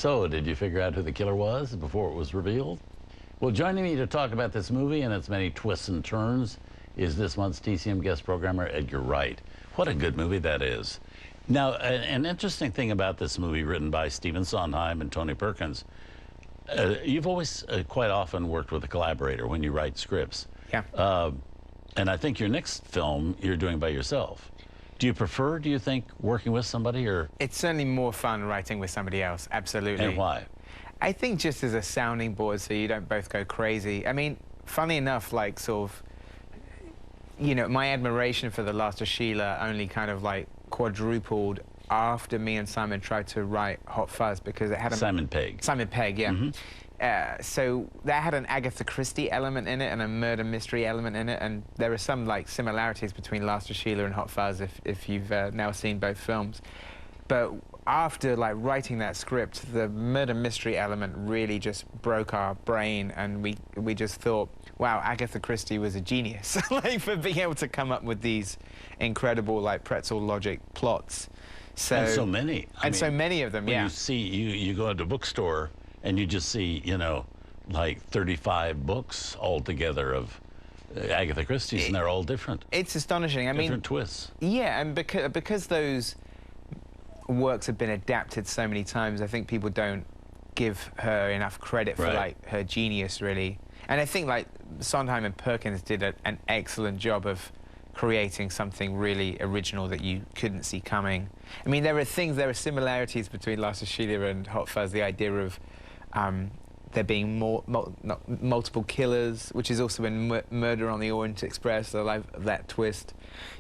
So, did you figure out who the killer was before it was revealed? Well, joining me to talk about this movie and its many twists and turns is this month's TCM guest programmer, Edgar Wright. What a good movie that is. Now, an interesting thing about this movie, written by Stephen Sondheim and Tony Perkins, you've always quite often worked with a collaborator when you write scripts. Yeah. And I think your next film you're doing by yourself. Do you prefer, do you think, working with somebody, or? It's certainly more fun writing with somebody else, absolutely. And why? I think just as a sounding board so you don't both go crazy. I mean, funny enough, like sort of, you know, my admiration for The Last of Sheila only kind of like quadrupled after me and Simon tried to write Hot Fuzz, because it had a... Simon Pegg. Simon Pegg, yeah. Mm-hmm. So that had an Agatha Christie element in it and a murder mystery element in it, and there are some like similarities between Last of Sheila and Hot Fuzz if you've now seen both films. But after like writing that script, the murder mystery element really just broke our brain, and we just thought, wow, Agatha Christie was a genius, like, for being able to come up with these incredible like pretzel logic plots. So, and so many. I mean, so many of them, when yeah. you see, you go into a bookstore and you just see, you know, like 35 books altogether of Agatha Christie's, and they're all different. It's astonishing. I mean, different twists. Yeah, and because those works have been adapted so many times, I think people don't give her enough credit for like her genius, really. And I think like Sondheim and Perkins did an excellent job of creating something really original that you couldn't see coming. I mean, there are similarities between Last of Sheila and Hot Fuzz. The idea of there being multiple killers, which is also in Murder on the Orient Express. I love that twist,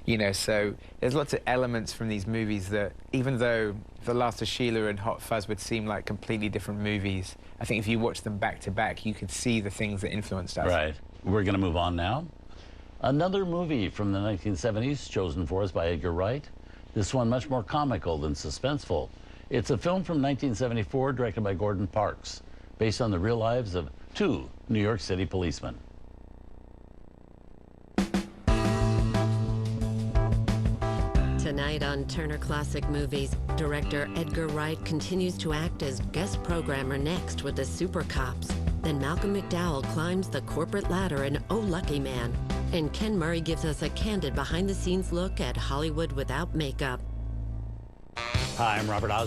you know. So there's lots of elements from these movies that, even though The Last of Sheila and Hot Fuzz would seem like completely different movies, I think if you watch them back to back, you could see the things that influenced us. Right. We're going to move on now. Another movie from the 1970s chosen for us by Edgar Wright. This one much more comical than suspenseful. It's a film from 1974 directed by Gordon Parks, based on the real lives of two New York City policemen. Tonight on Turner Classic Movies, director Edgar Wright continues to act as guest programmer next with the Super Cops. Then Malcolm McDowell climbs the corporate ladder in Oh Lucky Man. And Ken Murray gives us a candid behind-the-scenes look at Hollywood without makeup. Hi, I'm Robert Osborne.